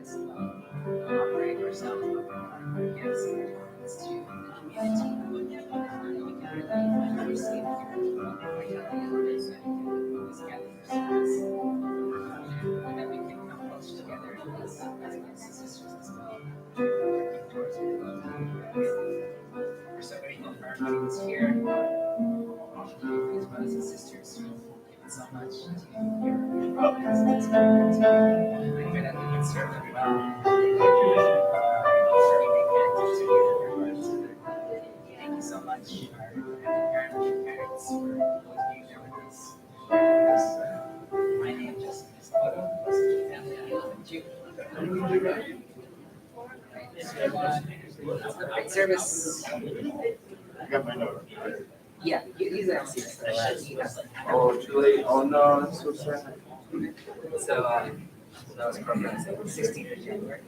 offering ourselves, our gifts and our talents to the community. We can really receive here by telling others that we can always gather for service, and that we can come close together as brothers and sisters as well, working towards the love that we have. We're so grateful for everybody who's here, these brothers and sisters who have given so much to your providence and this community. I pray that we can serve them well. Thank you so much, our parents, for always being there with us. My name is Okamoto. Family, I love you. Great service. You got my note. Yeah, he's actually Oh, too late. Oh no, that's so sad. So that was programmed 16th of January.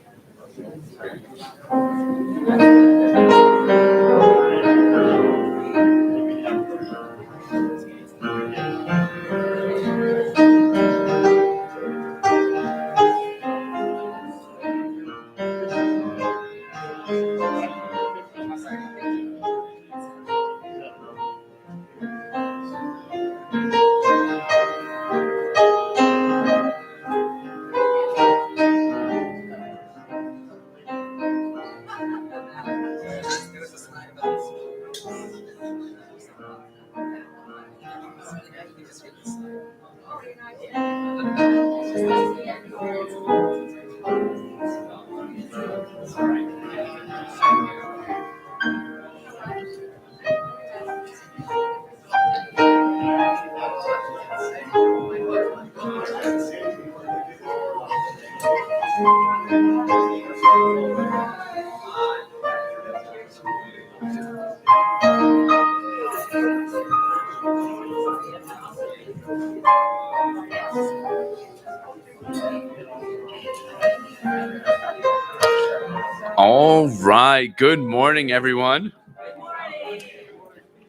All right. Good morning, everyone.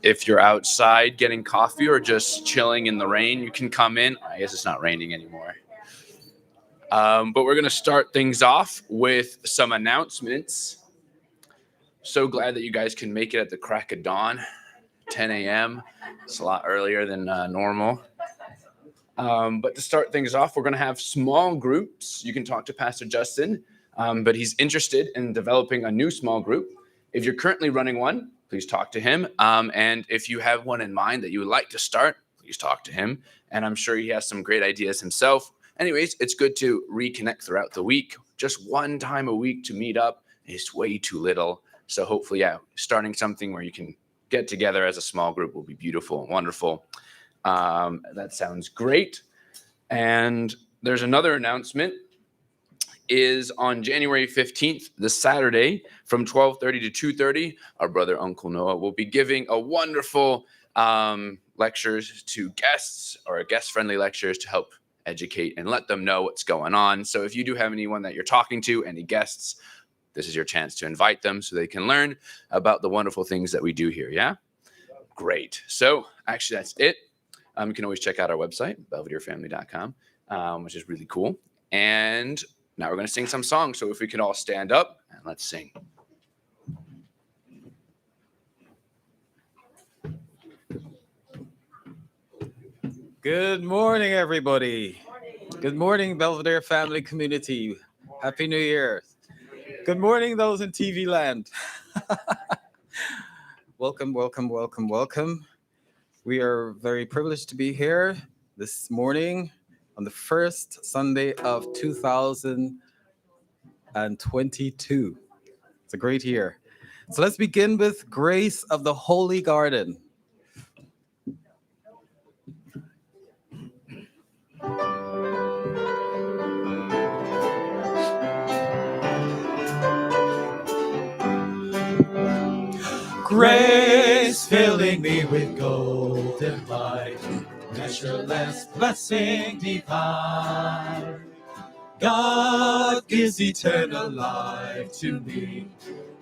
If you're outside getting coffee or just chilling in the rain, you can come in. I guess it's not raining anymore. But we're going to start things off with some announcements. So glad that you guys can make it at the crack of dawn, 10 a.m. It's a lot earlier than normal. But to start things off, we're going to have small groups. You can talk to Pastor Justin, but he's interested in developing a new small group. If you're currently running one, please talk to him. And if you have one in mind that you would like to start, please talk to him. And I'm sure he has some great ideas himself. Anyways, it's good to reconnect throughout the week. Just one time a week to meet up is way too little. So hopefully, starting something where you can get together as a small group will be beautiful and wonderful. That sounds great. And there's another announcement is on January 15th, this Saturday, from 12:30 to 2:30, our brother Uncle Noah will be giving a wonderful lectures to guests, or guest-friendly lectures to help educate and let them know what's going on. So if you do have anyone that you're talking to, any guests, this is your chance to invite them so they can learn about the wonderful things that we do here, yeah? Great. So actually, that's it. You can always check out our website, belvederefamily.com, which is really cool. And now we're going to sing some songs. So if we could all stand up and let's sing. Good morning, everybody. Good morning, Belvedere family community. Happy New Year. Good morning, those in TV land. Welcome, welcome, welcome, welcome. We are very privileged to be here this morning on the first Sunday of 2022. It's a great year. So let's begin with Grace of the Holy Garden. Grace filling me with golden light, measureless blessing divine. God gives eternal life to me,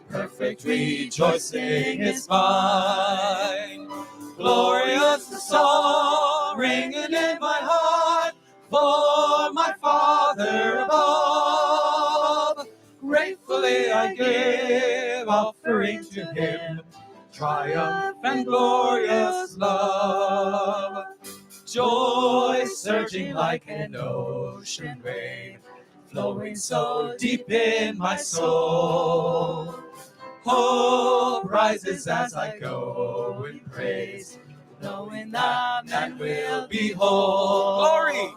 perfect rejoicing is mine. Glorious the song ringing in my heart, for my Father above. I give, offering to him triumph and glorious love. Joy surging like an ocean wave, flowing so deep in my soul. Hope rises as I go in praise, knowing that man will be whole. Glory!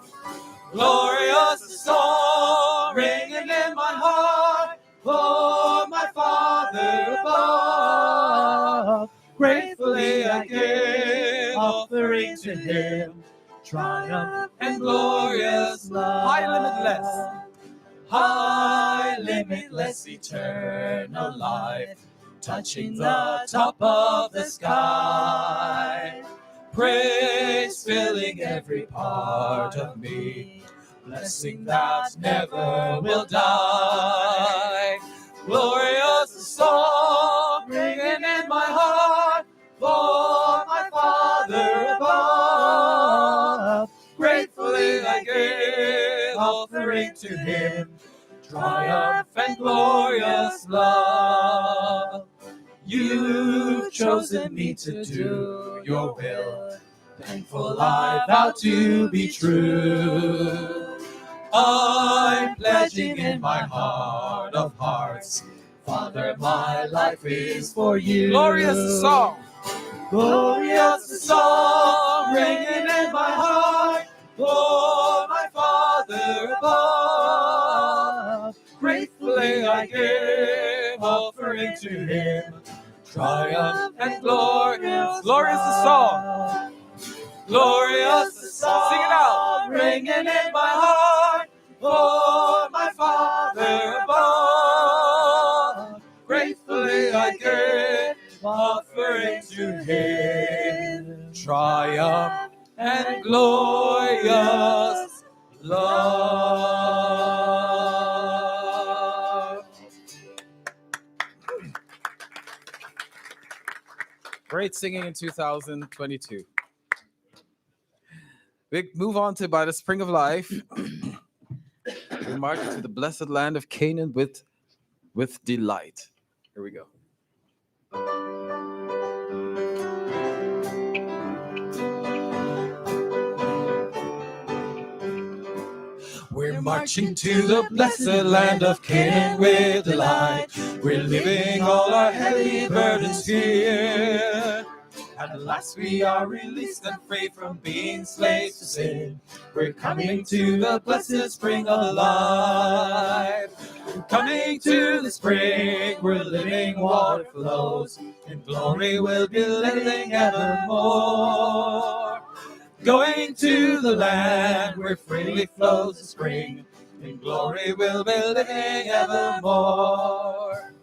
Glorious song ringing in my heart, for my Father above. Gratefully I give, offering to him triumph and glorious love. High, limitless, eternal life, touching the top of the sky. Praise filling every part of me, blessing that never will die. Glorious song ringing in my heart, for my Father above. Gratefully I give, offering to him triumph and glorious love. You've chosen me to do your will, thankful I vow to be true. I'm pledging in my heart of hearts, Father, my life is for you. Glorious song! Glorious song ringing in my heart, for my Father above. Gratefully I give, offering to him triumph and glorious. Glorious the song. Glorious the song. Sing it out. Ringing in my heart, for my Father above. Gratefully I give, offering to him triumph and glorious love. Great singing in 2022. We move on to By the Spring of Life. We march to the blessed land of Canaan with delight. Here we go. We're marching to the blessed land of Canaan with delight. We're leaving all our heavy burdens here. At last we are released and free from being slaves to sin. We're coming to the blessed spring of life. We're coming to the spring where living water flows. In glory we'll be living evermore. Going to the land where freely flows the spring. In glory we'll be living evermore.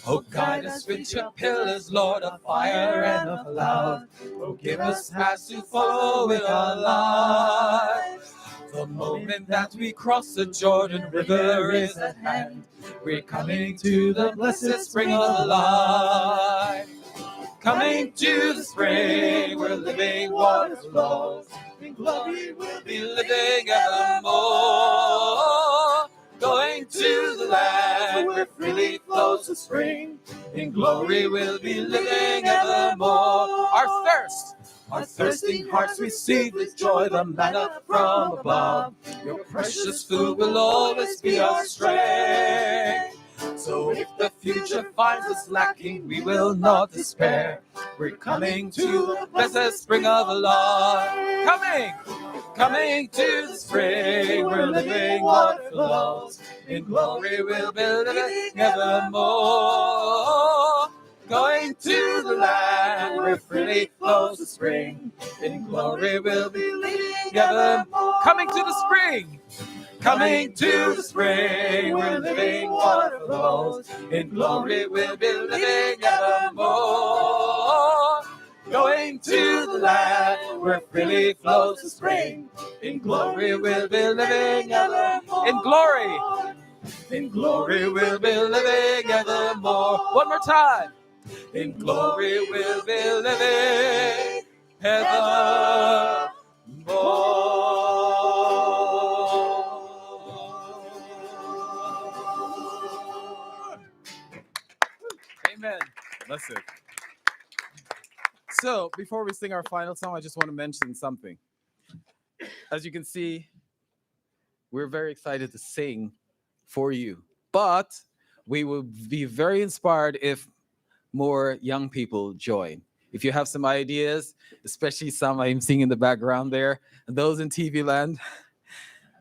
Oh, guide us with your pillars, Lord, of fire and of cloud. Oh, give us paths to follow in our lives. The moment that we cross the Jordan River is at hand. We're coming to the blessed spring of life. Coming to the spring where living water flows. In glory we'll be living evermore. Going to the land where freely flows the spring. In glory we'll be living evermore. Our thirsting hearts receive with joy the manna from above. Your precious food will always be our strength. So if the future finds us lacking, we will not despair. We're coming to the blessed spring of life. Coming to the spring where living water flows. In glory we'll be living evermore. Going to the land where freely flows the spring. In glory we'll be living evermore. Coming to the spring. Coming to the spring where living water flows. In glory we'll be living evermore. Going to the land where freely flows the spring. In glory we'll be living evermore. In glory we'll be living evermore. One more time. In glory we'll be living evermore. Amen. That's it. So before we sing our final song, I just want to mention something. As you can see, we're very excited to sing for you, but we will be very inspired if more young people join. If you have some ideas, especially some I'm seeing in the background there, and those in TV land,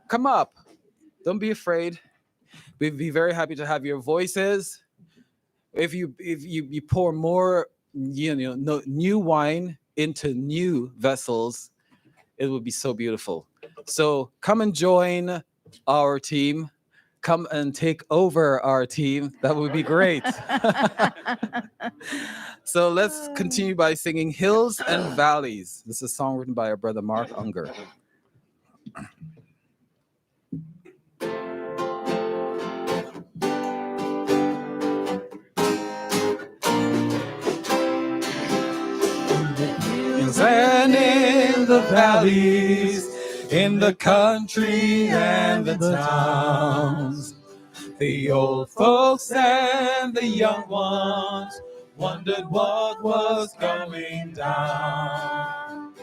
come up. Don't be afraid. We'd be very happy to have your voices. If you pour more new wine into new vessels, it would be so beautiful. So come and join our team. Come and take over our team. That would be great. So let's continue by singing Hills and Valleys. This is a song written by our brother Mark Unger. And in the valleys, in the country and the towns, the old folks and the young ones wondered what was going down.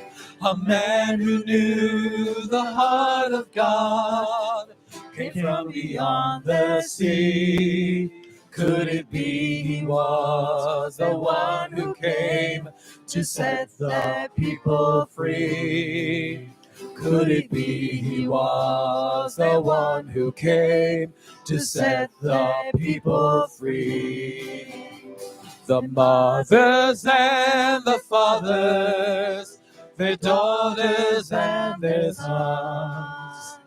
A man who knew the heart of God came from beyond the sea. Could it be he was the one who came to set the people free? Could it be he was the one who came to set the people free? The mothers and the fathers, their daughters and their sons,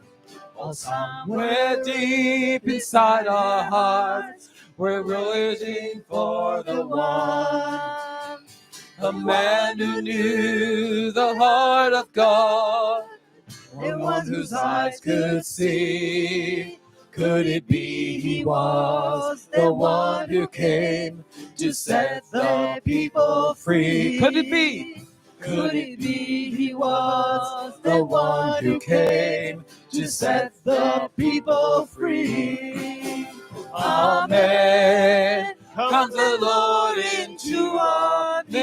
all somewhere deep inside our hearts, we're waiting for the one. A man who knew the heart of God, the one whose eyes could see. Could it be he was the one who came to set the people free? Could it be? Could it be he was the one who came to set the people free? Amen. Comes the Lord into our midst.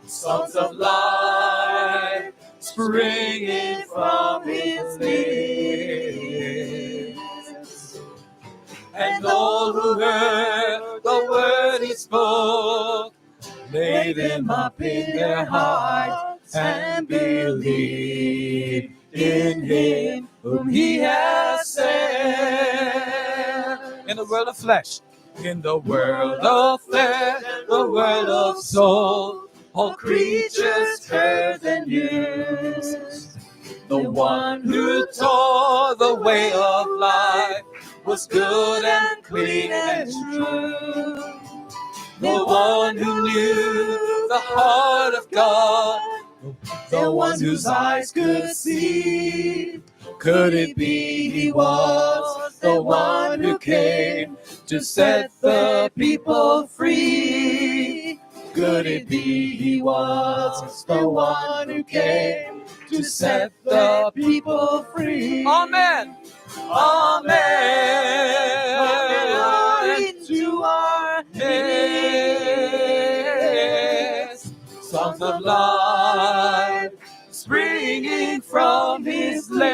Songs of life springing from his lips. And all who heard the word he spoke, lay them up in their hearts and believe in him whom he has sent. In the world of flesh, in the world of flesh, the world of soul, all creatures heard the news. The one who taught the way of life was good and clean and true. The one who knew the heart of God, the one whose eyes could see. Could it be he was the one who came to set the people free? Could it be he was the one who came to set the people free? Amen. Amen. Into our midst, songs of life springing from his lips.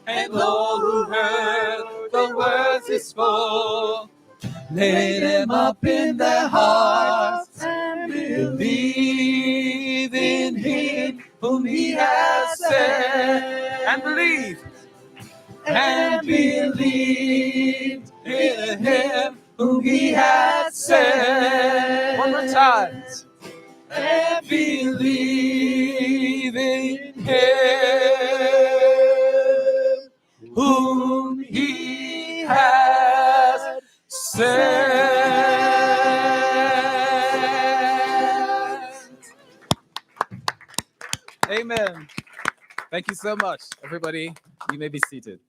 And all who heard the words he spoke, lay them up in their hearts and believe in him whom he has sent. And believe. And believe in him whom he has sent. One more time. And believe in him whom he has sent. Amen. Thank you so much, everybody. You may be seated.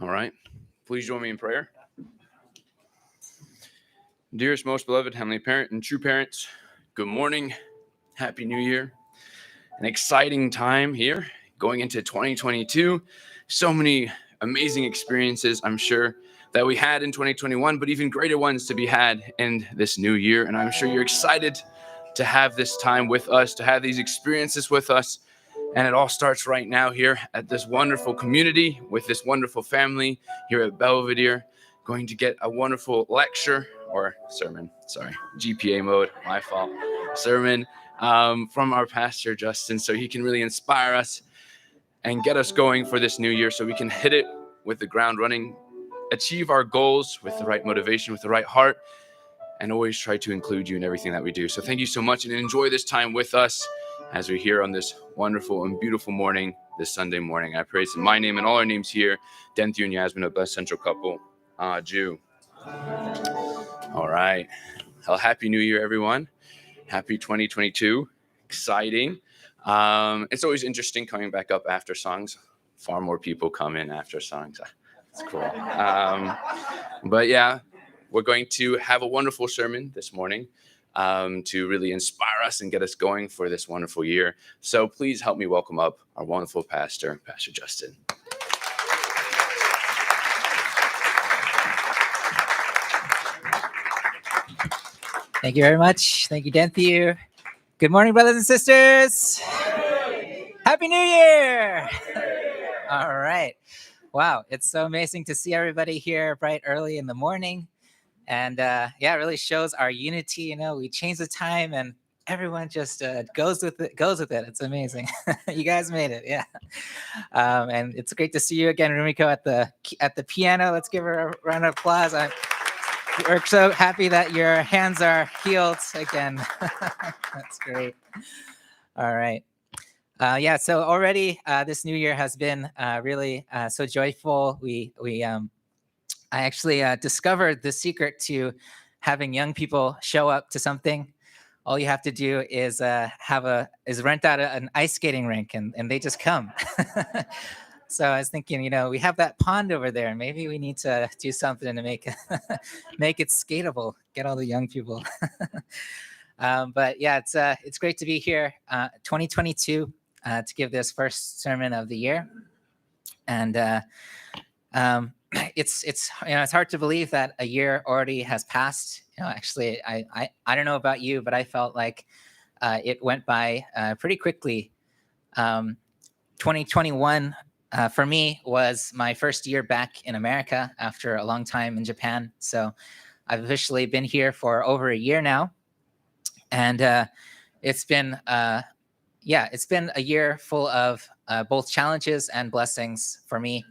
All right. Please join me in prayer. Dearest, most beloved Heavenly Parent and true parents, good morning. Happy New Year. An exciting time here going into 2022. So many amazing experiences, I'm sure, that we had in 2021, but even greater ones to be had in this new year. And I'm sure you're excited to have this time with us, to have these experiences with us. And it all starts right now here at this wonderful community with this wonderful family here at Belvedere. Going to get a wonderful lecture or sermon, sorry, GPA mode, my fault, sermon from our pastor, Justin, so he can really inspire us and get us going for this new year so we can hit it with the ground running, achieve our goals with the right motivation, with the right heart, and always try to include you in everything that we do. So thank you so much and enjoy this time with us as we're here on this wonderful and beautiful morning, this Sunday morning. I praise in my name and all our names here, Denthu and Yasmin, a blessed central couple. Jew. All right. Well, Happy New Year, everyone. Happy 2022. Exciting. It's always interesting coming back up after songs. Far more people come in after songs. It's cool. But yeah, we're going to have a wonderful sermon this morning to really inspire us and get us going for this wonderful year. So please help me welcome up our wonderful pastor, Pastor Justin. Thank you very much. Thank you, Denthu. Good morning, brothers and sisters. Happy New Year. All right. Wow, it's so amazing to see everybody here bright early in the morning. And yeah, it really shows our unity. You know, we change the time and everyone just goes with it. It's amazing. You guys made it. Yeah. And it's great to see you again, Rumiko, at the piano. Let's give her a round of applause. We're so happy that your hands are healed again. That's great. All right. Yeah, so already this new year has been really so joyful. I actually discovered the secret to having young people show up to something. All you have to do is rent out an ice skating rink, and they just come. So I was thinking, you know, we have that pond over there. Maybe we need to do something to make it skatable. Get all the young people. But yeah, it's great to be here. 2022 to give this first sermon of the year, and it's hard to believe that a year already has passed. You know, actually, I don't know about you, but I felt like it went by pretty quickly. 2021. For me, was my first year back in America after a long time in Japan. So I've officially been here for over a year now. And it's been a year full of both challenges and blessings for me.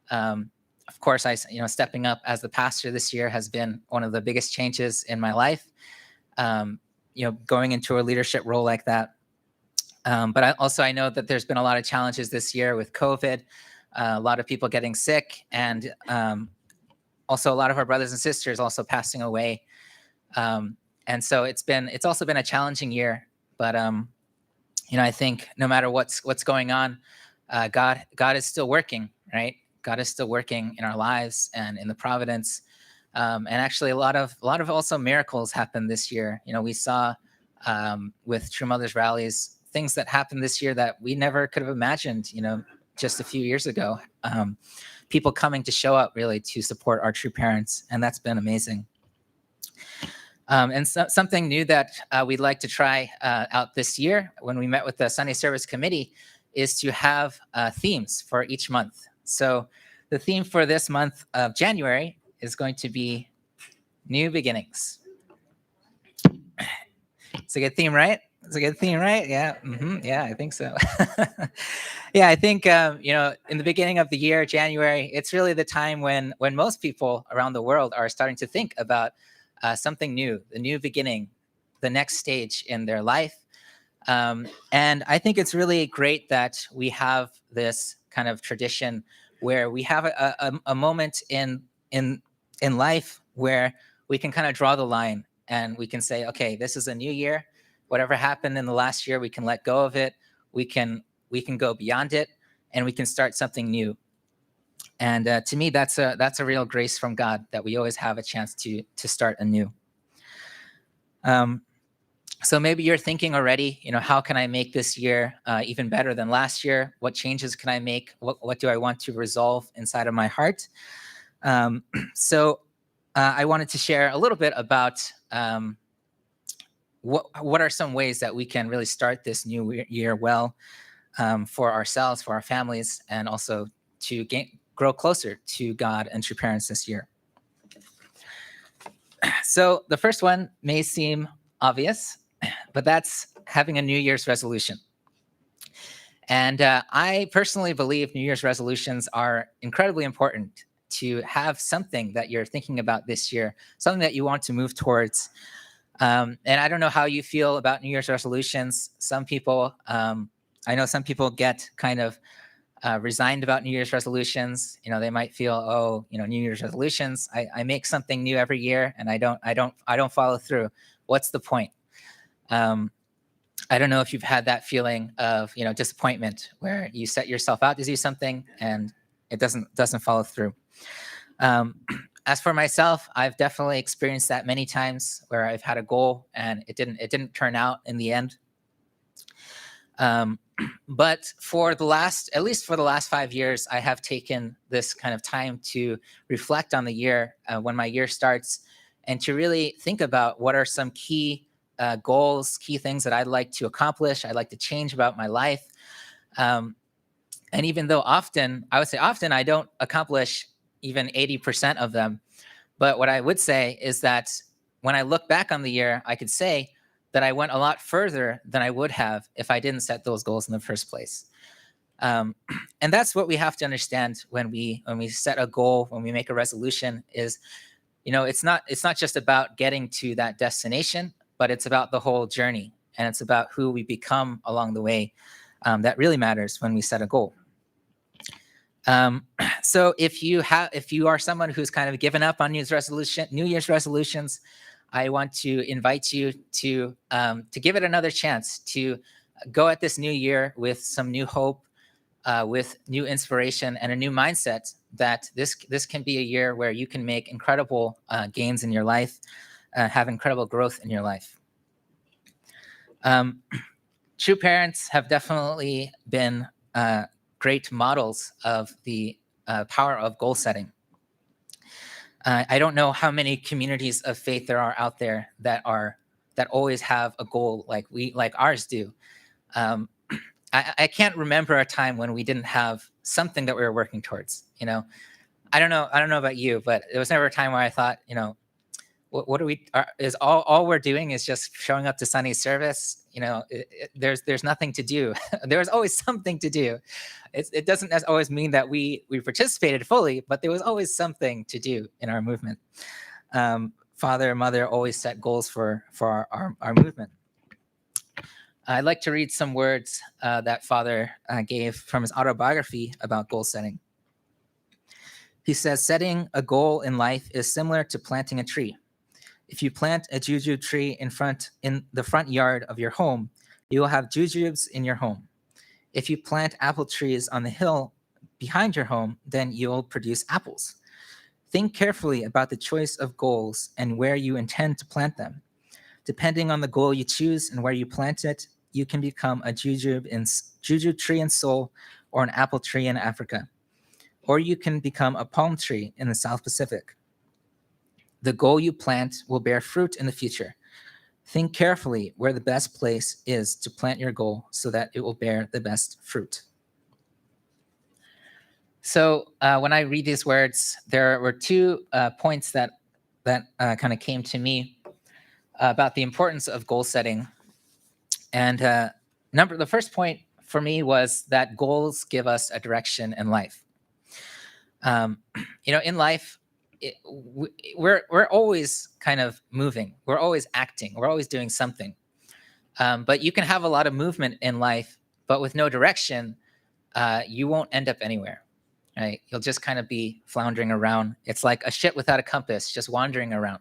Of course, stepping up as the pastor this year has been one of the biggest changes in my life. Going into a leadership role like that. But I know that there's been a lot of challenges this year with COVID, a lot of people getting sick, and also a lot of our brothers and sisters also passing away. And so it's also been a challenging year. But I think no matter what's going on, God is still working, right? God is still working in our lives and in the providence. And actually, a lot of also miracles happened this year. You know, we saw with True Mothers rallies, things that happened this year that we never could have imagined, just a few years ago. People coming to show up really to support our true parents. And that's been amazing. And something new that we'd like to try out this year when we met with the Sunday Service Committee is to have themes for each month. So the theme for this month of January is going to be New Beginnings. It's a good theme, right? It's a good theme, right? Yeah. Yeah, I think so. Yeah, I think, in the beginning of the year, January, it's really the time when most people around the world are starting to think about something new, the new beginning, the next stage in their life. And I think it's really great that we have this kind of tradition where we have a moment in life where we can kind of draw the line and we can say, okay, this is a new year. Whatever happened in the last year, we can let go of it. We can go beyond it, and we can start something new. And to me, that's a real grace from God that we always have a chance to start anew. So maybe you're thinking already, how can I make this year even better than last year? What changes can I make? What do I want to resolve inside of my heart? So I wanted to share a little bit about what are some ways that we can really start this new year well, for ourselves, for our families, and also to grow closer to God and true parents this year. So the first one may seem obvious, but that's having a New Year's resolution. And I personally believe New Year's resolutions are incredibly important, to have something that you're thinking about this year, something that you want to move towards. And I don't know how you feel about New Year's resolutions. Some people, I know some people get kind of resigned about New Year's resolutions. They might feel, oh, New Year's resolutions, I make something new every year and I don't follow through. What's the point? I don't know if you've had that feeling of, disappointment, where you set yourself out to do something and it doesn't follow through. As for myself, I've definitely experienced that many times, where I've had a goal and it didn't turn out in the end. But at least for the last 5 years, I have taken this kind of time to reflect on the year when my year starts, and to really think about what are some key goals, key things that I'd like to accomplish, I'd like to change about my life. And even though often I don't accomplish even 80% of them, but what I would say is that when I look back on the year, I could say that I went a lot further than I would have if I didn't set those goals in the first place. And that's what we have to understand when we set a goal, when we make a resolution, is, it's not just about getting to that destination, but it's about the whole journey, and it's about who we become along the way. That really matters when we set a goal. So if you are someone who's kind of given up on New Year's resolutions, I want to invite you to give it another chance, to go at this new year with some new hope, with new inspiration and a new mindset, that this can be a year where you can make incredible gains in your life, have incredible growth in your life. True parents have definitely been great models of the power of goal setting. I don't know how many communities of faith there are out there that always have a goal like ours do. I can't remember a time when we didn't have something that we were working towards. I don't know about you, but there was never a time where I thought, what are we? Is all we're doing is just showing up to Sunday service? There's nothing to do. There was always something to do. It doesn't always mean that we participated fully, but there was always something to do in our movement. Father and mother always set goals for our movement. I'd like to read some words that Father gave from his autobiography about goal setting. He says, setting a goal in life is similar to planting a tree. If you plant a jujube tree in the front yard of your home, you will have jujubes in your home. If you plant apple trees on the hill behind your home, then you'll produce apples. Think carefully about the choice of goals and where you intend to plant them. Depending on the goal you choose and where you plant it, you can become a jujube tree in Seoul, or an apple tree in Africa. Or you can become a palm tree in the South Pacific. The goal you plant will bear fruit in the future. Think carefully where the best place is to plant your goal so that it will bear the best fruit. So when I read these words, there were 2 points that kind of came to me about the importance of goal setting. And the first point for me was that goals give us a direction in life. In life, we're always kind of moving. We're always acting. We're always doing something. But you can have a lot of movement in life, but with no direction, you won't end up anywhere. Right? You'll just kind of be floundering around. It's like a ship without a compass, just wandering around.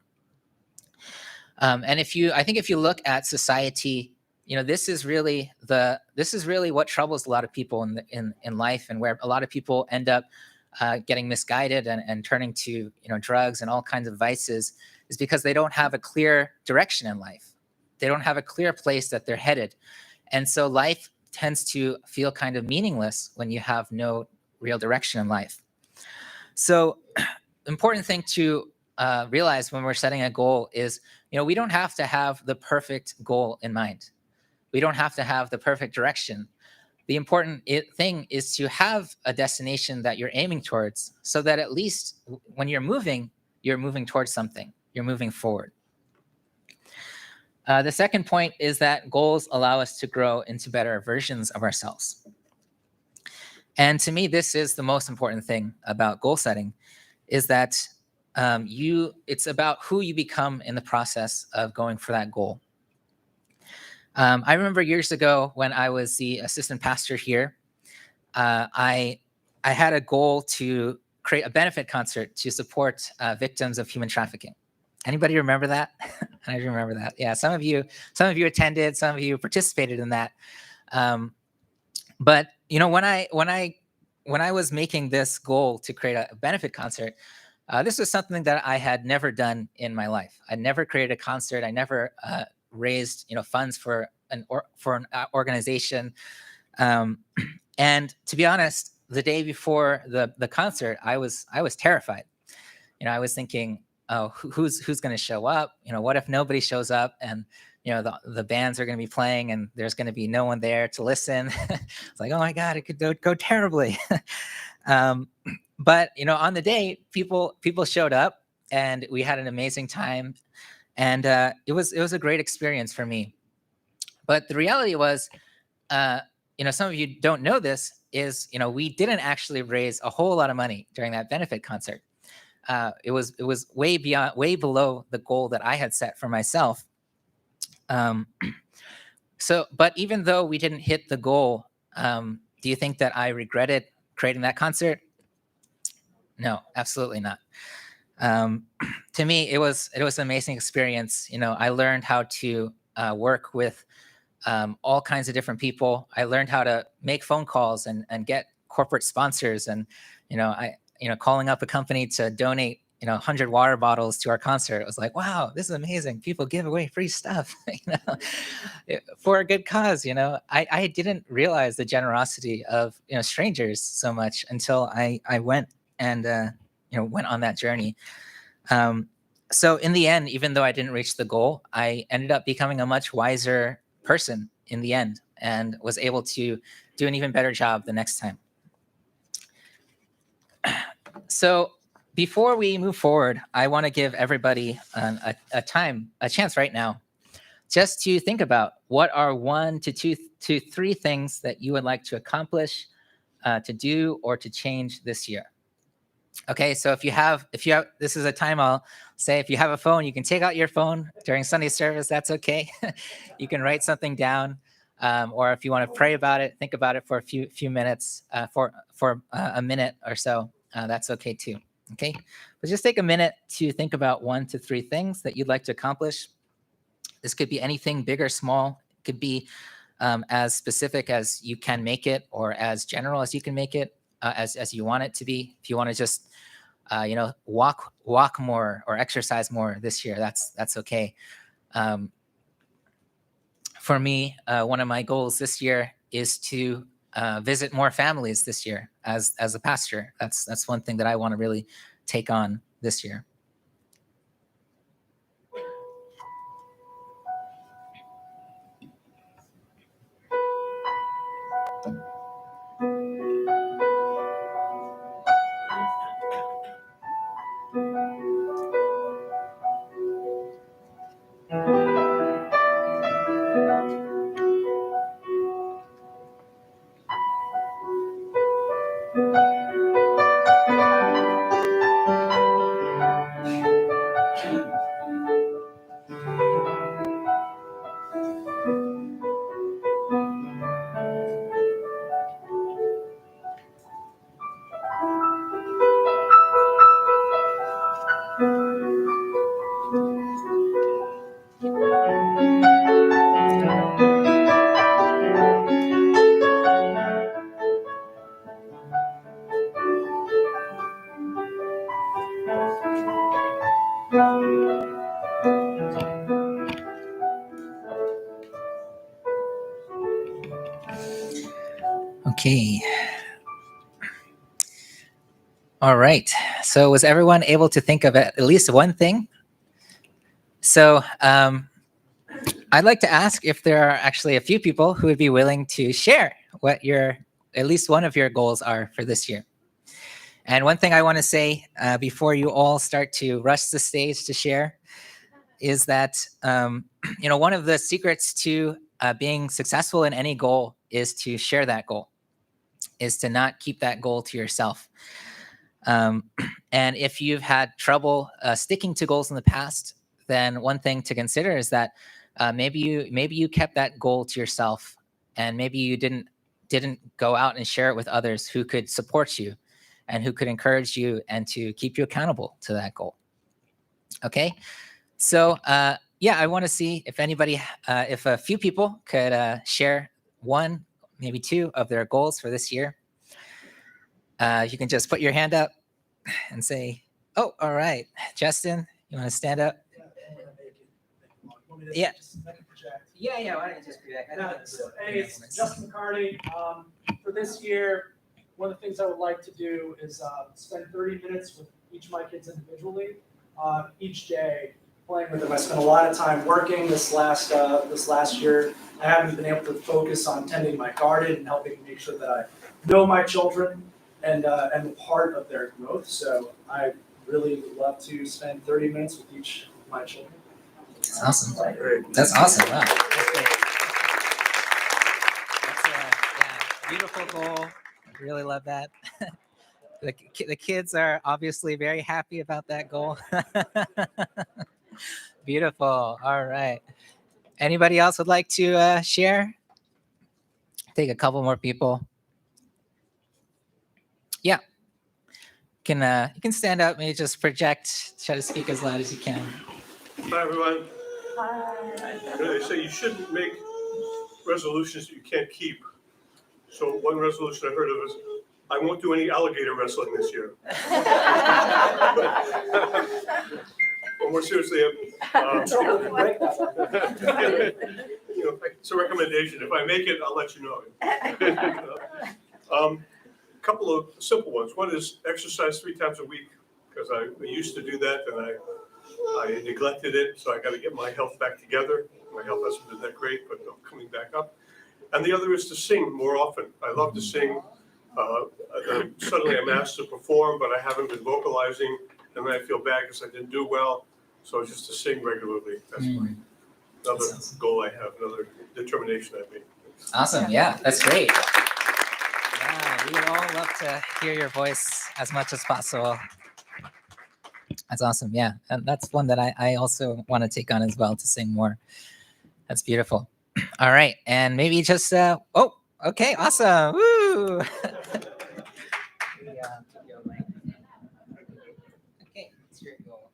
And if you look at society, this is really what troubles a lot of people in life, and where a lot of people end up getting misguided and turning to drugs and all kinds of vices is because they don't have a clear direction in life. They don't have a clear place that they're headed. And so life tends to feel kind of meaningless when you have no real direction in life. So important thing to realize when we're setting a goal is, we don't have to have the perfect goal in mind. We don't have to have the perfect direction. The important thing is to have a destination that you're aiming towards, so that at least when you're moving towards something. You're moving forward. The second point is that goals allow us to grow into better versions of ourselves. And to me, this is the most important thing about goal setting, is that it's about who you become in the process of going for that goal. I remember years ago when I was the assistant pastor here, I had a goal to create a benefit concert to support victims of human trafficking. Anybody remember that? I remember that. Yeah, some of you attended, some of you participated in that. But when I was making this goal to create a benefit concert, this was something that I had never done in my life. I never created a concert. I never raised funds for an organization. And to be honest, the day before the concert, I was terrified. I was thinking, oh, who's going to show up? What if nobody shows up, and the bands are going to be playing and there's going to be no one there to listen? It's like, oh my God, it could go terribly. But on the day, people showed up, and we had an amazing time, and it was a great experience for me. But the reality was, some of you don't know this, is we didn't actually raise a whole lot of money during that benefit concert. It was way below the goal that I had set for myself. But even though we didn't hit the goal, do you think that I regretted creating that concert? No, absolutely not. To me, it was an amazing experience. I learned how to work with all kinds of different people. I learned how to make phone calls and get corporate sponsors, and calling up a company to donate 100 water bottles to our concert. It was like, wow, this is amazing. People give away free stuff for a good cause. I didn't realize the generosity of strangers so much until I went and went on that journey. So in the end, even though I didn't reach the goal, I ended up becoming a much wiser person in the end, and was able to do an even better job the next time. So before we move forward, I want to give everybody a chance right now, just to think about what are 1 to 3 things that you would like to accomplish, to do, or to change this year. Okay, so if you have, this is a time I'll say, if you have a phone, you can take out your phone during Sunday service. That's okay. You can write something down, or if you want to pray about it, think about it for a few minutes, for a minute or so. That's okay too. Okay, but just take a minute to think about 1 to 3 things that you'd like to accomplish. This could be anything, big or small. It could be as specific as you can make it, or as general as you can make it, as you want it to be. If you want to just walk more or exercise more this year, that's okay. For me, one of my goals this year is to visit more families this year as a pastor. That's one thing that I want to really take on this year. Okay. All right. So was everyone able to think of at least one thing? So I'd like to ask if there are actually a few people who would be willing to share what your at least one of your goals are for this year. And one thing I want to say before you all start to rush the stage to share is that one of the secrets to being successful in any goal is to share that goal, is to not keep that goal to yourself. And if you've had trouble sticking to goals in the past, then one thing to consider is that maybe you kept that goal to yourself, and maybe you didn't go out and share it with others who could support you and who could encourage you and to keep you accountable to that goal. Okay, so I want to see if anybody, if a few people could share one, maybe two of their goals for this year. You can just put your hand up and say, "Oh, all right, Justin, you want to stand up?" Yeah. Yeah. Why don't you just project? Hey, it's Justin McCarty. For this year, one of the things I would like to do is spend 30 minutes with each of my kids individually, each day playing with them. I spent a lot of time working this last year. I haven't been able to focus on tending my garden and helping make sure that I know my children and the part of their growth. So I really would love to spend 30 minutes with each of my children. That's awesome. That's awesome. Wow. That's great. That's a beautiful goal. Really love that. The kids are obviously very happy about that goal. Beautiful. All right. Anybody else would like to share? Take a couple more people. Yeah. You can stand up, maybe just project, try to speak as loud as you can. Hi, everyone. Hi. They say you shouldn't make resolutions that you can't keep. So one resolution I heard of is, I won't do any alligator wrestling this year. But more seriously, it's a recommendation. If I make it, I'll let you know. A couple of simple ones. One is exercise 3 times a week, because I used to do that and I neglected it, so I got to get my health back together. My health hasn't been that great, but I'm coming back up. And the other is to sing more often. I love to sing. Suddenly I'm asked to perform, but I haven't been vocalizing, and then I feel bad because I didn't do well. So just to sing regularly. That's another goal I have, another determination I made. Awesome. Yeah, that's great. Yeah, we would all love to hear your voice as much as possible. That's awesome. Yeah, and that's one that I also want to take on as well, to sing more. That's beautiful. All right, and maybe just okay, awesome. Woo! Okay, what's your goal?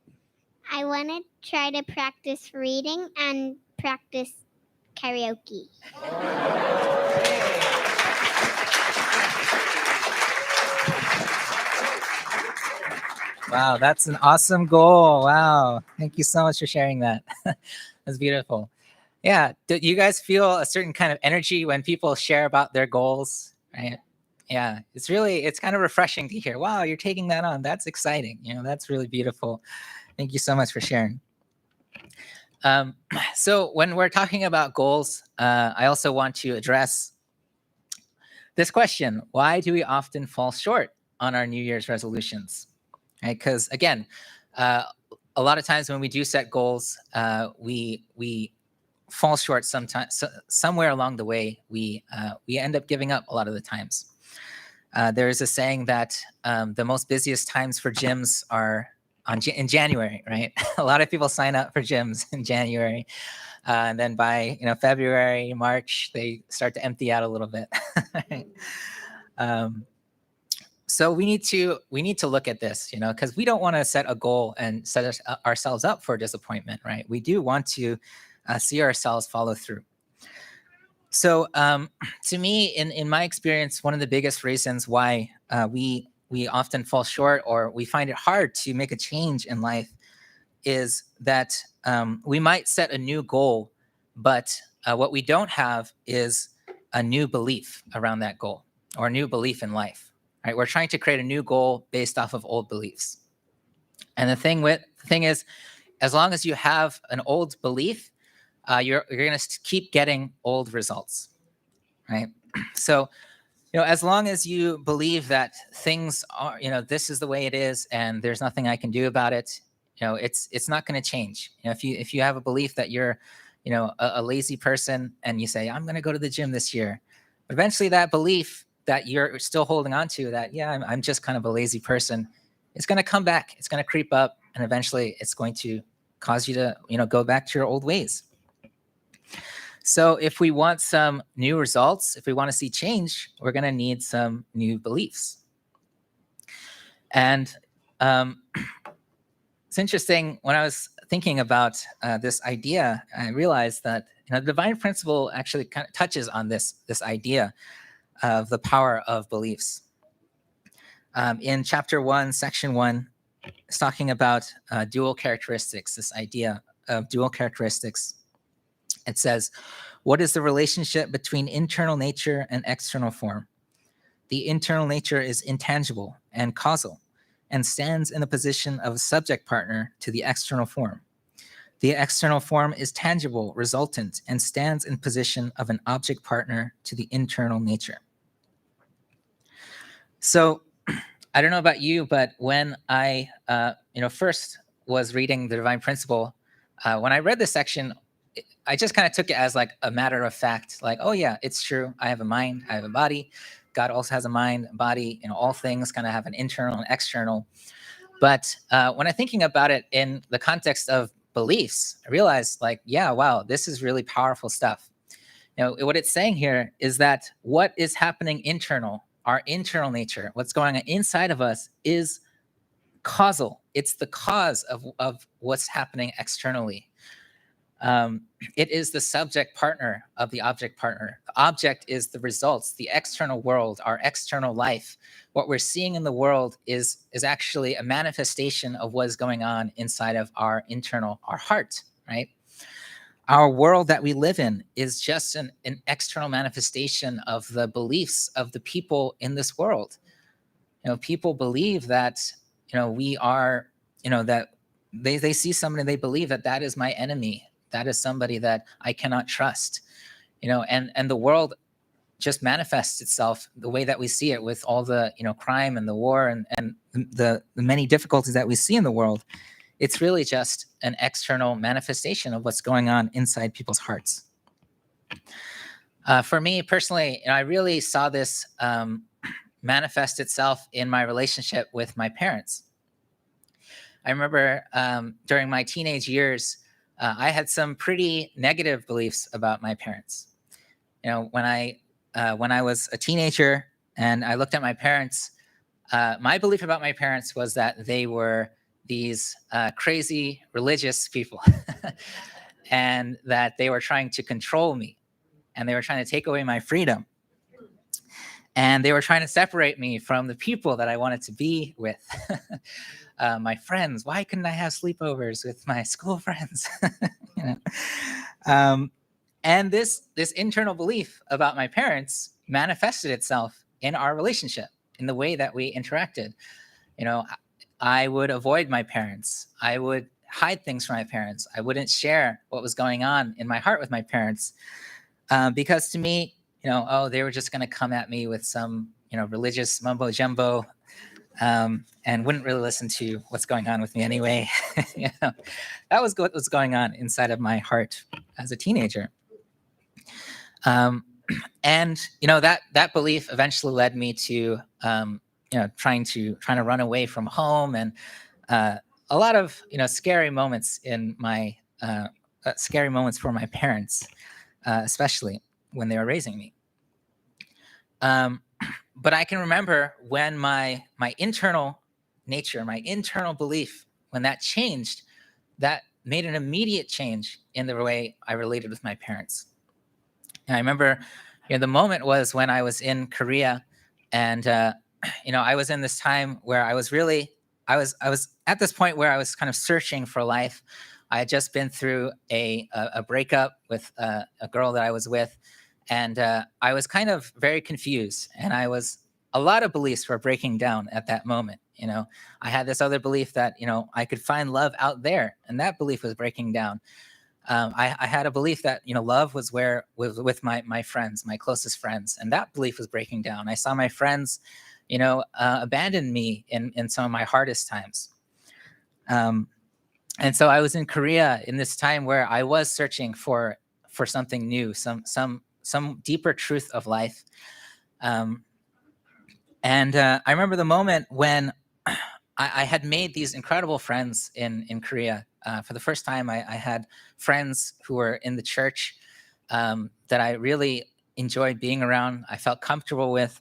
I want to try to practice reading and practice karaoke. Wow, that's an awesome goal. Wow, thank you so much for sharing that. That's beautiful. Yeah, do you guys feel a certain kind of energy when people share about their goals, right? Yeah, it's kind of refreshing to hear, wow, you're taking that on. That's exciting. That's really beautiful. Thank you so much for sharing. So when we're talking about goals, I also want to address this question: why do we often fall short on our New Year's resolutions? Right? Because again, a lot of times when we do set goals, we fall short sometimes. Somewhere along the way, we end up giving up a lot of the times. There is a saying that the most busiest times for gyms are in January, right? A lot of people sign up for gyms in January, and then by February, March, they start to empty out a little bit. So we need to look at this, because we don't want to set a goal and set ourselves up for disappointment, right? We do want to see ourselves follow through. So to me, in my experience, one of the biggest reasons why we often fall short, or we find it hard to make a change in life, is that we might set a new goal, but what we don't have is a new belief around that goal. or a new belief in life, right? We're trying to create a new goal based off of old beliefs. And the thing is, as long as you have an old belief, you're going to keep getting old results, right? So, as long as you believe that things are, this is the way it is, and there's nothing I can do about it, it's not going to change. If you have a belief that you're, a lazy person, and you say, I'm going to go to the gym this year, but eventually that belief that you're still holding on to, that, yeah, I'm just kind of a lazy person, it's going to come back. It's going to creep up, and eventually it's going to cause you to, go back to your old ways. So if we want some new results, if we want to see change, we're going to need some new beliefs. And it's interesting, when I was thinking about this idea, I realized that the divine principle actually kind of touches on this idea of the power of beliefs. In chapter 1, section 1, it's talking about dual characteristics, this idea of dual characteristics. It says, what is the relationship between internal nature and external form? The internal nature is intangible and causal, and stands in the position of a subject partner to the external form. The external form is tangible, resultant, and stands in position of an object partner to the internal nature. So, I don't know about you, but when I, first was reading the divine principle, when I read this section, I just kind of took it as like a matter of fact, like, oh yeah, it's true. I have a mind, I have a body. God also has a mind, a body. All things kind of have an internal and external. But when I'm thinking about it in the context of beliefs, I realized, like, yeah, wow, this is really powerful stuff. What it's saying here is that what is happening internal, our internal nature, what's going on inside of us, is causal. It's the cause of what's happening externally. It is the subject partner of the object partner. The object is the results, the external world, our external life. What we're seeing in the world is actually a manifestation of what is going on inside of our internal, our heart, right? Our world that we live in is just an external manifestation of the beliefs of the people in this world. People believe that, we are, that they see somebody, they believe that is my enemy. That is somebody that I cannot trust, and the world just manifests itself the way that we see it, with all the, crime and the war and the many difficulties that we see in the world. It's really just an external manifestation of what's going on inside people's hearts. For me personally, I really saw this manifest itself in my relationship with my parents. I remember during my teenage years, I had some pretty negative beliefs about my parents. When I was a teenager and I looked at my parents, my belief about my parents was that they were these crazy religious people and that they were trying to control me, and they were trying to take away my freedom, and they were trying to separate me from the people that I wanted to be with. My friends, why couldn't I have sleepovers with my school friends? And this internal belief about my parents manifested itself in our relationship, in the way that we interacted. I would avoid my parents. I would hide things from my parents. I wouldn't share what was going on in my heart with my parents, because to me, they were just going to come at me with some, religious mumbo jumbo, and wouldn't really listen to what's going on with me anyway. That was what was going on inside of my heart as a teenager. And that belief eventually led me to trying to run away from home, and a lot of scary moments in my scary moments for my parents, especially when they were raising me. But I can remember when my internal nature, my internal belief, when that changed, that made an immediate change in the way I related with my parents. And I remember, the moment was when I was in Korea, and I was in this time where I was at this point where I was kind of searching for life. I had just been through a breakup with a girl that I was with, And I was kind of very confused, and a lot of beliefs were breaking down at that moment. I had this other belief that, I could find love out there, and that belief was breaking down. I had a belief that, love was with my friends, my closest friends, and that belief was breaking down. I saw my friends, abandon me in some of my hardest times. And so I was in Korea in this time where I was searching for something new, some deeper truth of life. And I remember the moment when I had made these incredible friends in Korea. For the first time, I had friends who were in the church that I really enjoyed being around. I felt comfortable with.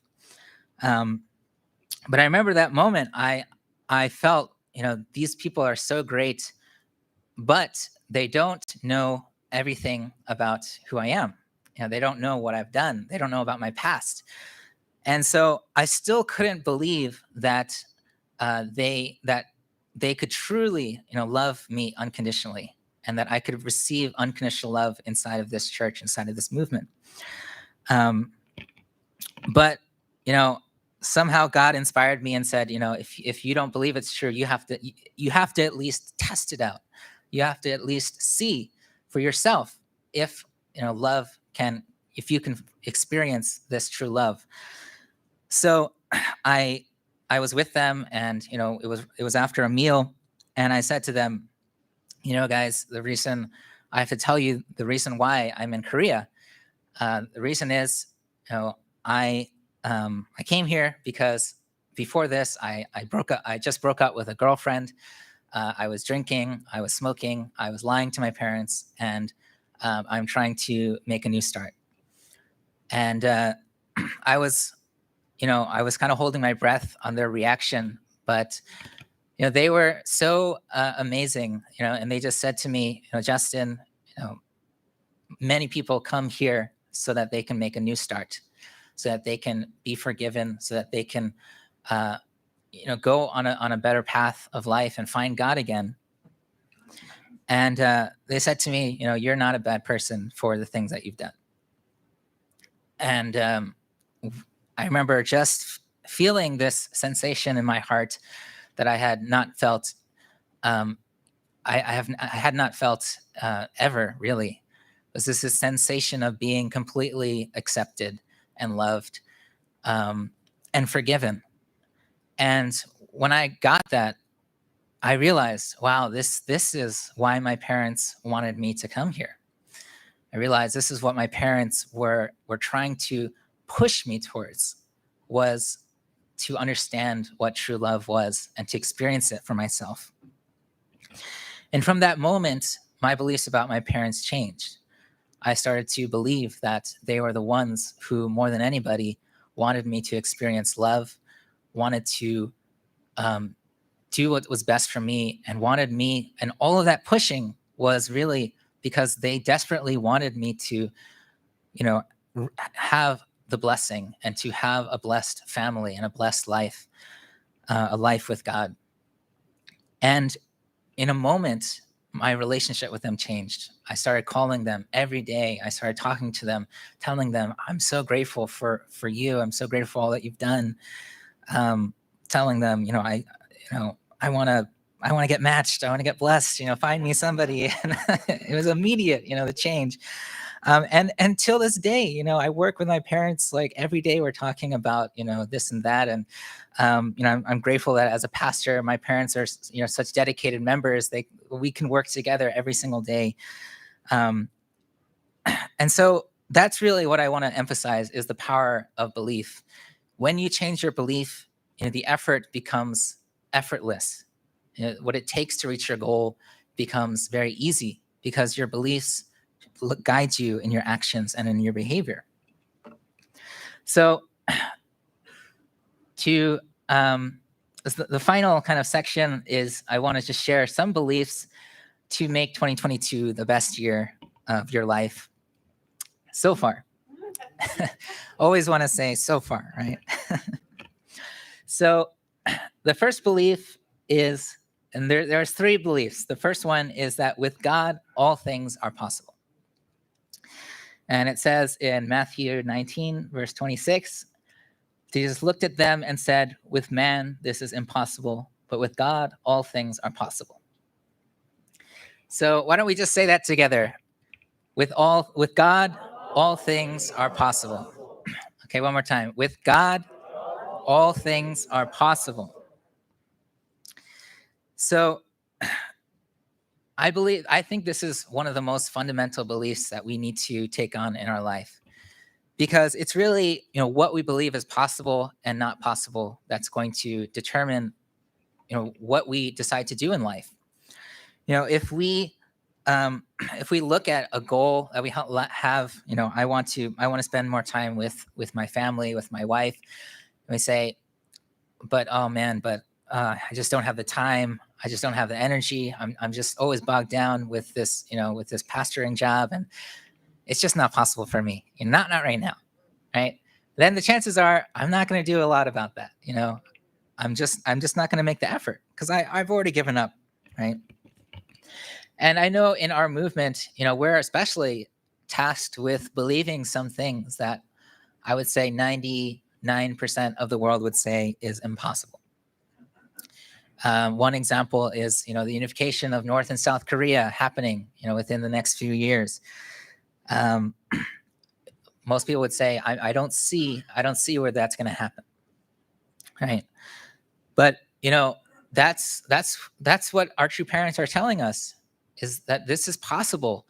But I remember that moment. I felt, these people are so great, but they don't know everything about who I am. They don't know what I've done. They don't know about my past. And so I still couldn't believe that they could truly, love me unconditionally, and that I could receive unconditional love inside of this church, inside of this movement. But somehow God inspired me and said, if you don't believe it's true, you have to at least test it out. You have to at least see for yourself if if you can experience this true love. So I was with them, and it was after a meal, and I said to them, guys, I have to tell you the reason why I'm in Korea. The reason is, I came here because before this, I broke up. I just broke up with a girlfriend. I was drinking, I was smoking, I was lying to my parents, and I'm trying to make a new start. And I was kind of holding my breath on their reaction, but they were so amazing, and they just said to me, Justin, many people come here so that they can make a new start, so that they can be forgiven, so that they can go on a better path of life and find God again. And they said to me, you're not a bad person for the things that you've done. And I remember just feeling this sensation in my heart that I had not felt. I had not felt ever, really. It was this sensation of being completely accepted and loved and forgiven. And when I got that, I realized, wow, this is why my parents wanted me to come here. I realized this is what my parents were trying to push me towards, was to understand what true love was and to experience it for myself. And from that moment, my beliefs about my parents changed. I started to believe that they were the ones who, more than anybody, wanted me to experience love, wanted to do what was best for me, and wanted me. And all of that pushing was really because they desperately wanted me to, have the blessing and to have a blessed family and a blessed life, a life with God. And in a moment, my relationship with them changed. I started calling them every day. I started talking to them, telling them, I'm so grateful for you. I'm so grateful for all that you've done. Telling them, I want to get matched. I want to get blessed. Find me somebody. And it was immediate. The change. And until this day, I work with my parents like every day. We're talking about this and that, and I'm grateful that as a pastor, my parents are such dedicated members. We can work together every single day. And so that's really what I want to emphasize is the power of belief. When you change your belief, the effort becomes effortless. What it takes to reach your goal becomes very easy because your beliefs guide you in your actions and in your behavior. So to the final kind of section is I want to just share some beliefs to make 2022 the best year of your life so far. Always want to say so far, right? So the first belief is, and there's three beliefs. The first one is that with God, all things are possible. And it says in Matthew 19, verse 26, Jesus looked at them and said, with man, this is impossible, but with God, all things are possible. So why don't we just say that together? With God, all things are possible. Okay, one more time. With God, all things are possible. So I think this is one of the most fundamental beliefs that we need to take on in our life, because it's really, what we believe is possible and not possible that's going to determine, what we decide to do in life. If we look at a goal that we have, I want to spend more time with my family, with my wife, and we say, but oh man, but I just don't have the time. I just don't have the energy. I'm just always bogged down with this, with this pastoring job, and it's just not possible for me. Not right now, right? Then the chances are I'm not going to do a lot about that. I'm just not going to make the effort because I've already given up, right? And I know in our movement, we're especially tasked with believing some things that I would say 99% of the world would say is impossible. One example is, the unification of North and South Korea happening, within the next few years. Most people would say, I don't see where that's going to happen, right? But that's what our true parents are telling us, is that this is possible,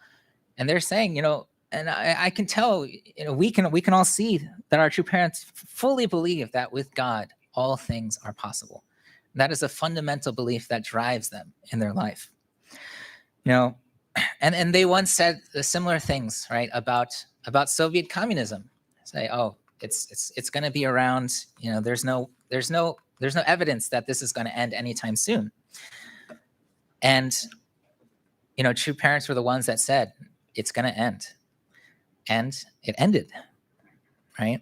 and they're saying, and I can tell, we can all see that our true parents fully believe that with God, all things are possible. That is a fundamental belief that drives them in their life. And they once said similar things, right, about Soviet communism. Say, oh, it's going to be around. There's no evidence that this is going to end anytime soon. And true parents were the ones that said it's going to end, and it ended, right?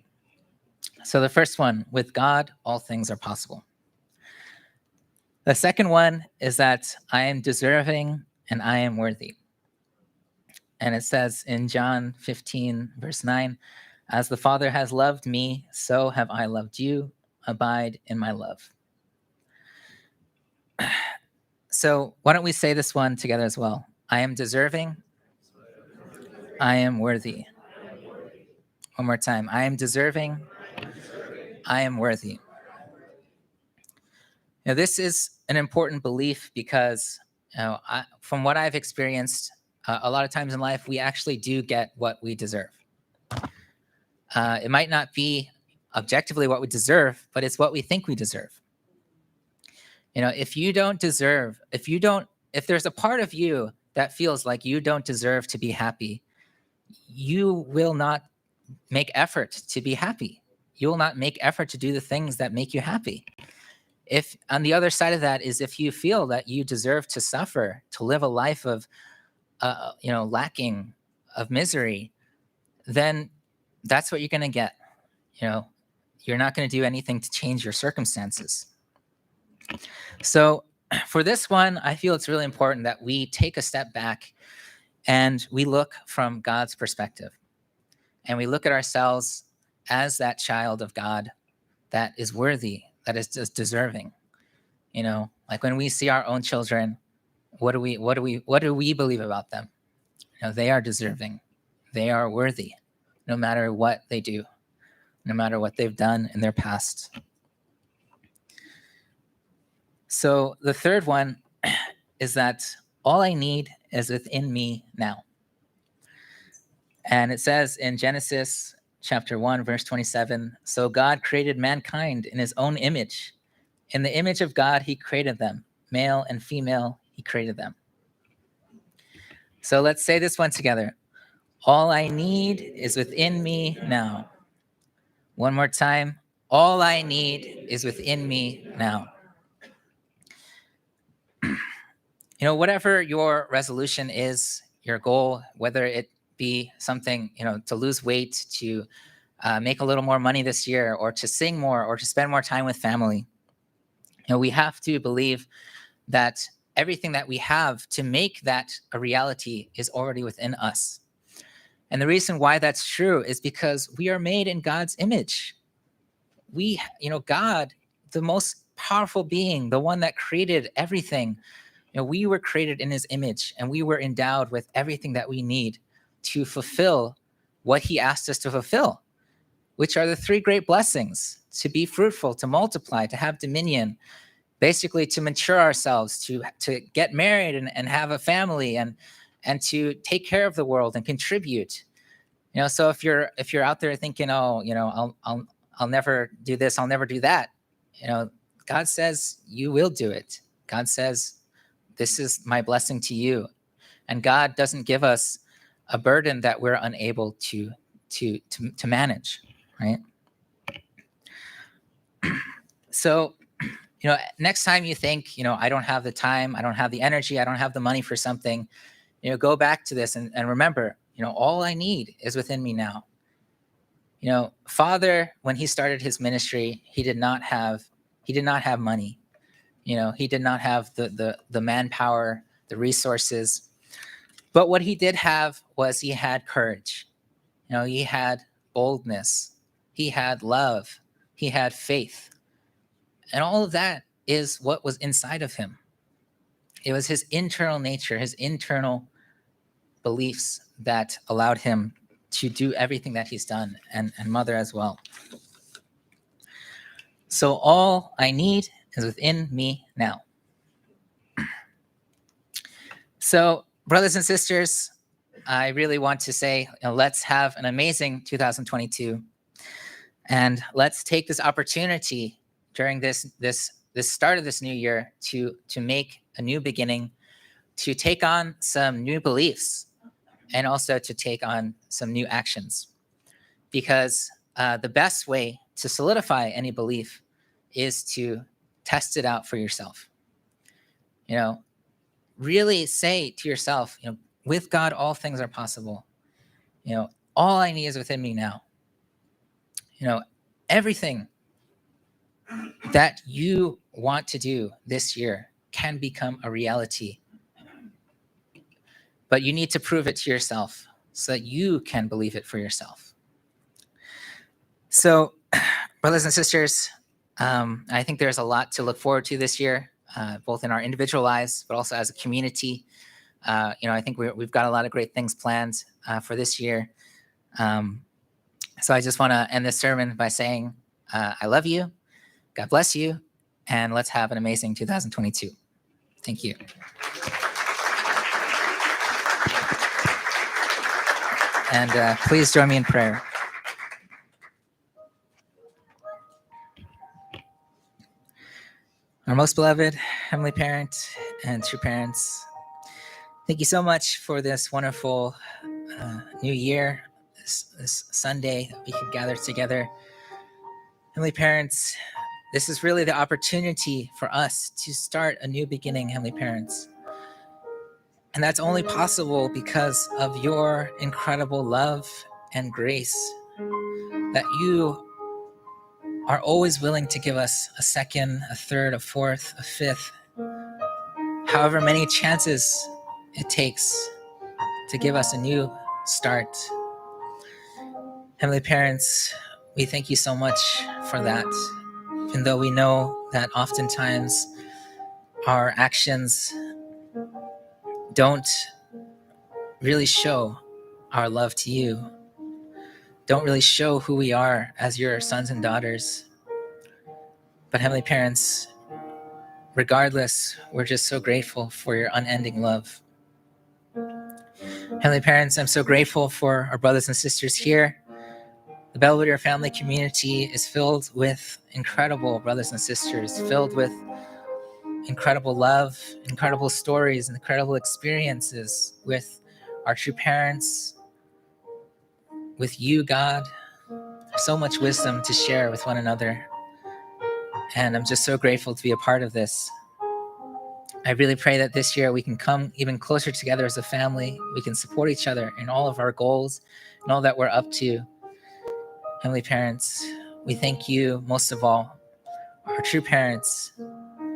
So the first one, with God, all things are possible. The second one is that I am deserving and I am worthy. And it says in John 15, verse 9, as the Father has loved me, so have I loved you. Abide in my love. So why don't we say this one together as well? I am deserving. I am worthy. One more time. I am deserving. I am worthy. Now, this is an important belief because, from what I've experienced, a lot of times in life, we actually do get what we deserve. It might not be objectively what we deserve, but it's what we think we deserve. If there's a part of you that feels like you don't deserve to be happy, you will not make effort to be happy. You will not make effort to do the things that make you happy. If on the other side of that is if you feel that you deserve to suffer, to live a life of, lacking, of misery, then that's what you're going to get. You're not going to do anything to change your circumstances. So for this one, I feel it's really important that we take a step back and we look from God's perspective, and we look at ourselves as that child of God that is worthy, that is just deserving. Like when we see our own children, what do we believe about them? They are deserving. They are worthy, no matter what they do, no matter what they've done in their past. So the third one is that all I need is within me now. And it says in Genesis chapter 1, verse 27, so God created mankind in his own image. In the image of God, he created them. Male and female, he created them. So let's say this one together. All I need is within me now. One more time. All I need is within me now. Whatever your resolution is, your goal, whether it be something, to lose weight, to make a little more money this year, or to sing more, or to spend more time with family, we have to believe that everything that we have to make that a reality is already within us. And the reason why that's true is because we are made in God's image. God, the most powerful being, the one that created everything, we were created in his image, and we were endowed with everything that we need to fulfill what he asked us to fulfill, which are the three great blessings: to be fruitful, to multiply, to have dominion, basically to mature ourselves, to get married and have a family, and to take care of the world and contribute. So if you're out there thinking, I'll never do this, I'll never do that, God says you will do it. God says, this is my blessing to you. And God doesn't give us a burden that we're unable to manage, right? So, next time you think, I don't have the time, I don't have the energy, I don't have the money for something, go back to this and remember, all I need is within me now. Father, when he started his ministry, he did not have money. He did not have the manpower, the resources. But what he did have was he had courage. He had boldness. He had love. He had faith. And all of that is what was inside of him. It was his internal nature, his internal beliefs that allowed him to do everything that he's done, and Mother as well. So all I need is within me now. So, brothers and sisters, I really want to say, let's have an amazing 2022, and let's take this opportunity during this start of this new year to make a new beginning, to take on some new beliefs, and also to take on some new actions. Because the best way to solidify any belief is to test it out for yourself. Really say to yourself, with God, all things are possible. All I need is within me now. Everything that you want to do this year can become a reality. But you need to prove it to yourself so that you can believe it for yourself. So, brothers and sisters, I think there's a lot to look forward to this year, both in our individual lives, but also as a community. I think we've got a lot of great things planned for this year. So I just want to end this sermon by saying, I love you, God bless you, and let's have an amazing 2022. Thank you. And please join me in prayer. Our most beloved Heavenly Parent and true parents, thank you so much for this wonderful new year, this Sunday that we could gather together. Heavenly Parents, this is really the opportunity for us to start a new beginning, Heavenly Parents. And that's only possible because of your incredible love and grace, that you are always willing to give us a second, a third, a fourth, a fifth, however many chances it takes to give us a new start. Heavenly Parents, we thank you so much for that, even though we know that oftentimes our actions don't really show our love to you, don't really show who we are as your sons and daughters. But Heavenly Parents, regardless, we're just so grateful for your unending love. Heavenly Parents, I'm so grateful for our brothers and sisters here. The Belvedere family community is filled with incredible brothers and sisters, filled with incredible love, incredible stories, incredible experiences with our true parents, with you, God. So much wisdom to share with one another. And I'm just so grateful to be a part of this. I really pray that this year we can come even closer together as a family. We can support each other in all of our goals and all that we're up to. Heavenly Parents, we thank you most of all, our true parents,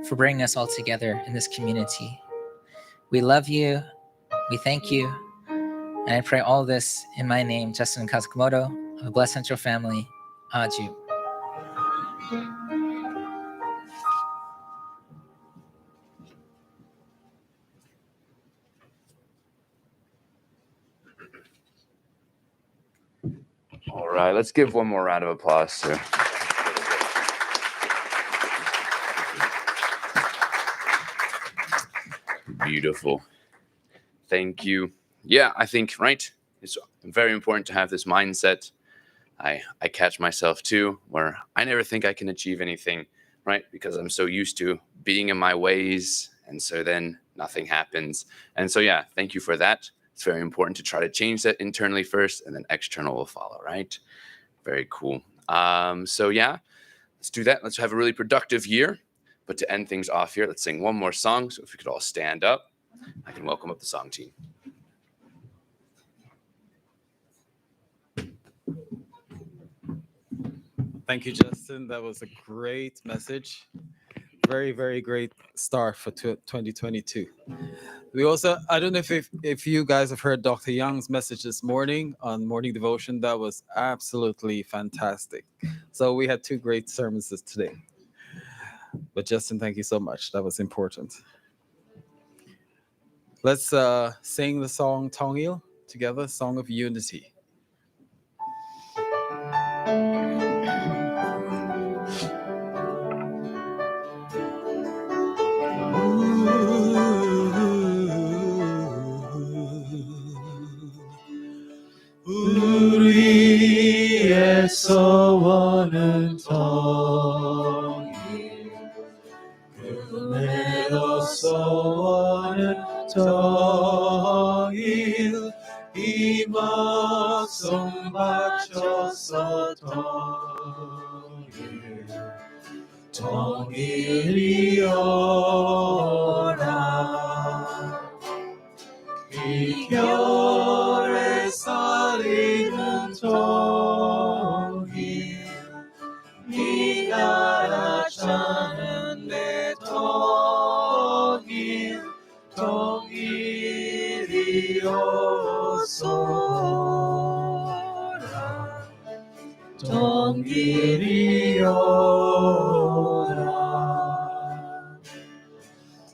for bringing us all together in this community. We love you, we thank you, And I pray all this in my name, Justin Okamoto, of the Blessed Central Family. Aju. All right, let's give one more round of applause, sir. Beautiful. Thank you. Yeah, I think, right? It's very important to have this mindset. I catch myself too, where I never think I can achieve anything, right? Because I'm so used to being in my ways. And so then nothing happens. And so, yeah, thank you for that. It's very important to try to change that internally first, and then external will follow, right? Very cool. So, yeah, let's do that. Let's have a really productive year. But to end things off here, let's sing one more song. So if we could all stand up, I can welcome up the song team. Thank you, Justin. That was a great message. Very, very great start for 2022. We also, I don't know if you guys have heard Dr. Young's message this morning on morning devotion. That was absolutely fantastic. So we had two great sermons today. But Justin, thank you so much. That was important. Let's sing the song Tongil together, Song of Unity. 우리에서 원하는 통일 은혜로서 원하는 통일 이 목숨 바쳐서 통일이오라 이 겨울에 서리는 통일 이 나라 찾는 내 통일 통일이오소라 통일이오라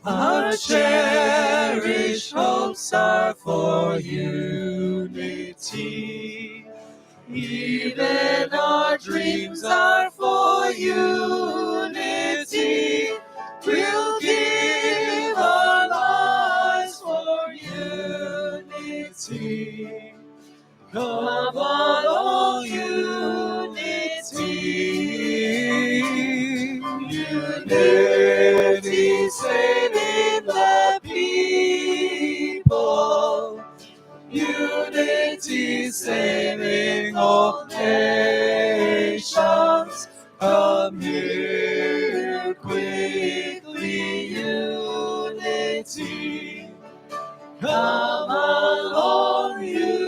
Our cherished hopes are for unity. Even our dreams are for unity. We'll give our lives for unity. Come on, oh unity. Unity saving the people. Unity saving all nations. Come here quickly, unity. Come along, unity.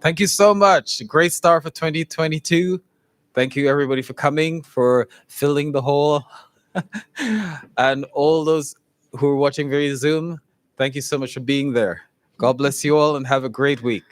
Thank you so much. Great start for 2022. Thank you, everybody, for coming, for filling the hall. And all those who are watching via Zoom, thank you so much for being there. God bless you all and have a great week.